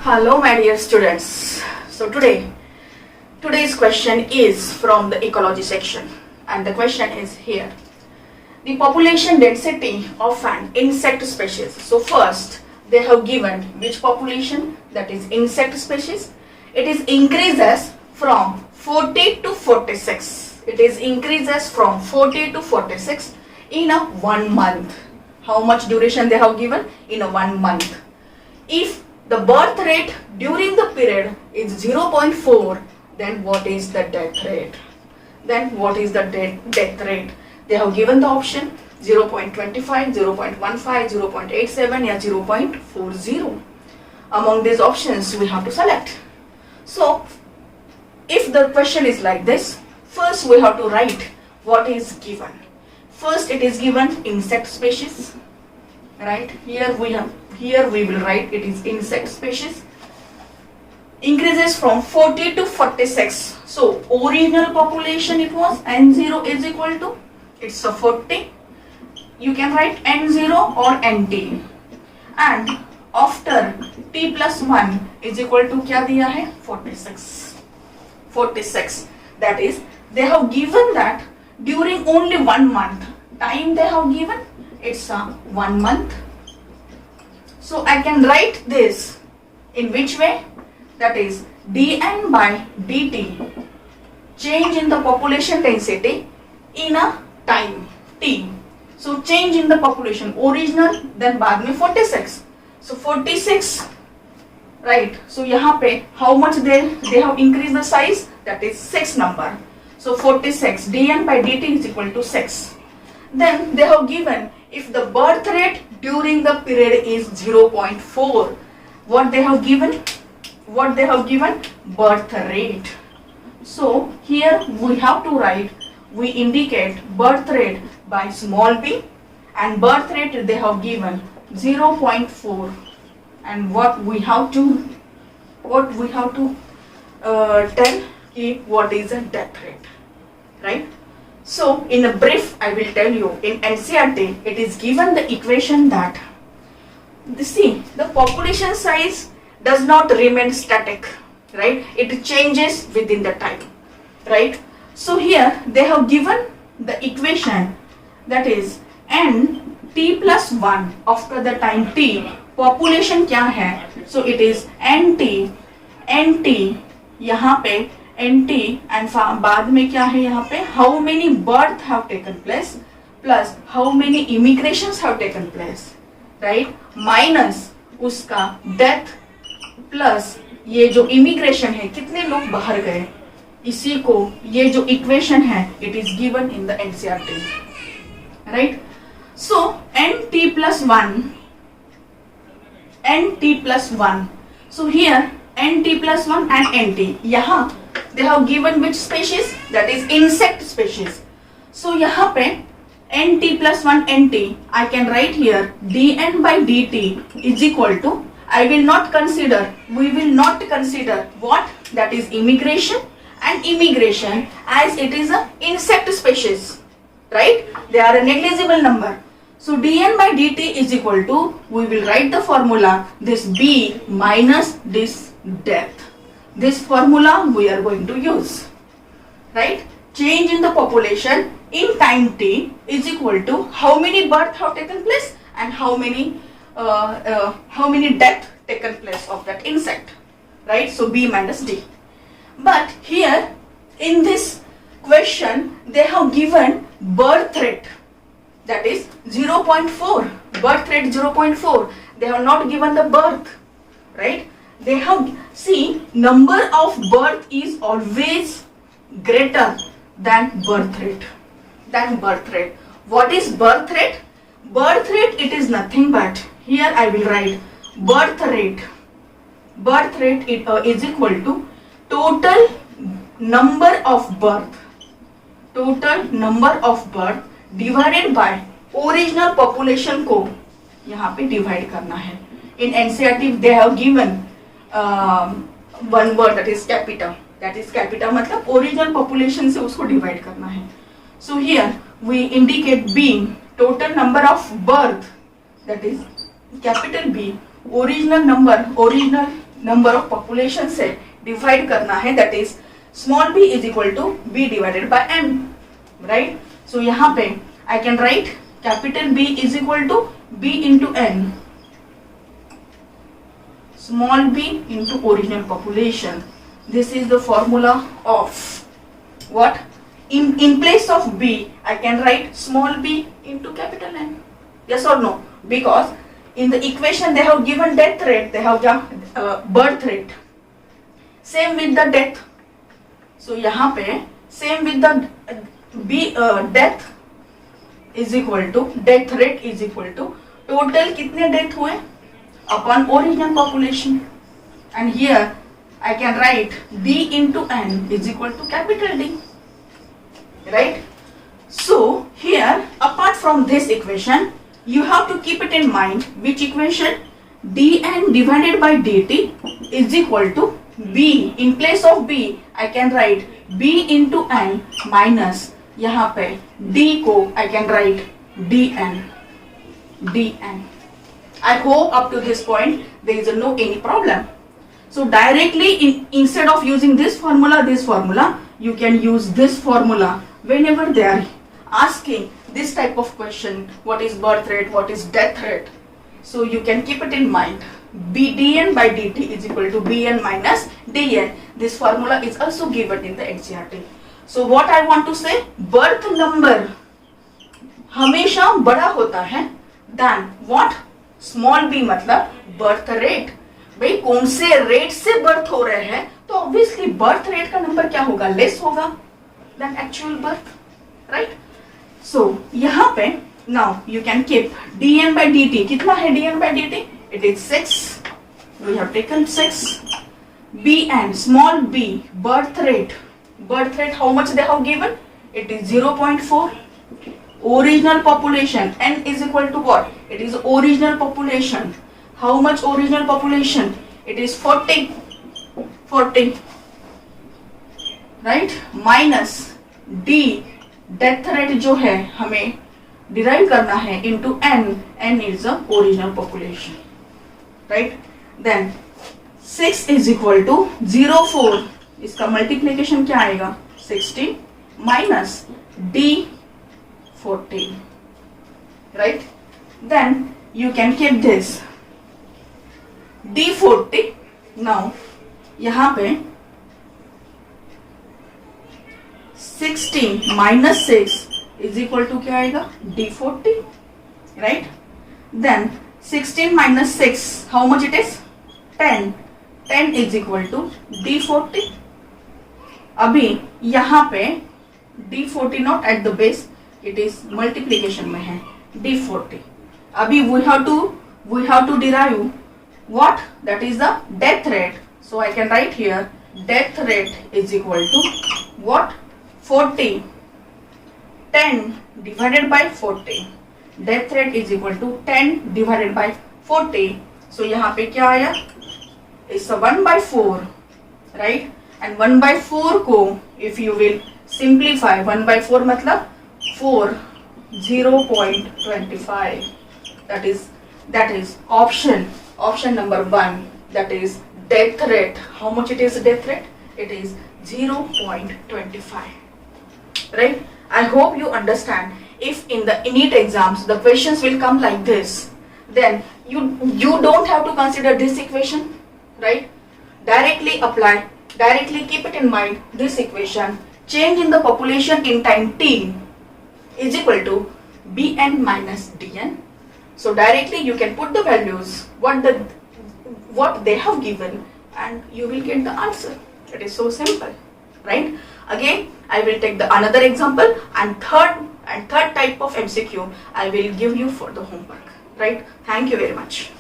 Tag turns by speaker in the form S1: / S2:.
S1: Hello my dear students. So today's question is from the ecology section, and the question is here. The population density of an insect species. So first they have given which population, that is insect species. It is increases from 40 to 46. It is increases from 40 to 46 in a 1 month. How much duration they have given? In a 1 month. If the birth rate during the period is 0.4, then what is the death rate? Then what is the death rate? They have given the option 0.25, 0.15, 0.87 or 0.40. Among these options we have to select. So if the question is like this, first we have to write what is given. First it is given insect species, right? Here we will write it is insect species. Increases from 40 to 46. So original population it was N0 is equal to, it's a 40. You can write N0 or NT. And after T plus 1 is equal to क्या दिया है? 46. 46. That is, they have given that during only 1 month. Time they have given, it's a 1 month. So I can write this in which way? That is dN by dt, change in the population density in a time t. So change in the population, original, then बाद में 46. So 46, right? So यहाँ पे how much they have increased the size? That is 6 number. So 46 dN by dt is equal to 6. Then they have given if the birth rate during the period is 0.4. What they have given? What they have given? Birth rate. So here we have to write, we indicate birth rate by small b, and birth rate they have given 0.4. And what we have to tell what is a death rate, right? So in a brief I will tell you, in NCERT it is given the equation that the population size does not remain static, right? It changes within the time, right? So here they have given the equation, that is n t plus 1 after the time t, population क्या है? So it is nt यहाँ पे nt and बाद में क्या है यहाँ पे? How many birth have taken place plus how many immigrations have taken place, right? Minus उसका death प्लस ये जो इमिग्रेशन है, कितने लोग बाहर गए, इसी को ये जो इक्वेशन है it is given in the NCERT, right? So nt plus 1, so here nt plus 1 and nt, यहाँ they have given which species? That is insect species. So यहाँ पे nt plus 1 nt, I can write here dN by dt is equal to, we will not consider what? That is immigration as it is a insect species, right? They are a negligible number. So dN by dt is equal to, we will write the formula, this b minus this death. This formula we are going to use, right? Change in the population in time t is equal to how many birth have taken place and how many death taken place of that insect, right? So b minus d. But here in this question they have given birth rate, that is 0.4, birth rate 0.4. They have not given the birth, right? They have, number of birth is always greater than birth rate. What is birth rate? Birth rate, it is nothing but, here I will write birth rate is equal to total number of birth divided by original population को यहाँ पे divide करना है. In NCERT they have given one word, that is capita. मतलब original population से उसको divide करना है. So here we indicate B, total number of birth, that is capital B, original number of population से divide करना है, that is small b is equal to b divided by m, right. So यहाँ पे I can write capital B is equal to b into n, small b into original population. This is the formula of what? In place of b, I can write small b into capital N. Yes or no? Because in the equation they have given death rate, they have birth rate. Same with the death. So यहाँ पे same with the death is equal to death rate is equal to total कितने death हुए upon original population, and here I can write b into n is equal to capital D, right. So here apart from this equation you have to keep it in mind which equation, dn divided by dt is equal to b. In place of b I can write b into n minus यहाँ पे d को I can write dn. I hope up to this point there is no any problem. So directly instead of using this formula, you can use this formula whenever they are asking this type of question, what is birth rate, what is death rate. So you can keep it in mind. dn by dt is equal to bn minus dn. This formula is also given in the NCERT. So what I want to say, birth number हमेशा बड़ा होता है than what? Small b मतलब birth rate. भाई कौन से rate से birth हो रहे हैं तो ऑब्वियसली बर्थ रेट का नंबर क्या होगा, लेस होगा than actual birth, right. So यहाँ पे now you can keep dn by dt. कितना है dn by dt? It is 6. We have taken 6. bn small b birth rate how much they have given? It is 0.4. Original population n is equal to what? It is original population. How much original population? It is 40, right. Minus d death rate जो है हमें derive करना है into n is the original population, right. Then 6 is equal to 0.4. इसका multiplication क्या आएगा? 60 minus d 14, right. Then you can keep this d40. now यहाँ पे 16 minus 6 is equal to क्या आएगा? d40, right. Then 16 minus 6 how much it is? 10 is equal to d40. अभी यहाँ पे d40 not at the base, it is multiplication में है d40. अभी we have to derive what? That is the death rate. So I can write here death rate is equal to what? 40. 10 divided by 40. Death rate is equal to 10 divided by 40. So यहाँ पे क्या आया? It's a 1/4, right. And 1/4 को if you will simplify, 1/4 मतलब 4, 0.25. That is option number 1. That is death rate. How much it is death rate? It is 0.25. Right? I hope you understand. If in the NEET exams the questions will come like this, then you don't have to consider this equation, right? Directly apply. Directly keep it in mind. This equation, change in the population in time t is equal to bn minus dn. So directly you can put the values what they have given and you will get the answer. It is so simple, right? Again I will take the another example and third type of MCQ I will give you for the homework, right? Thank you very much.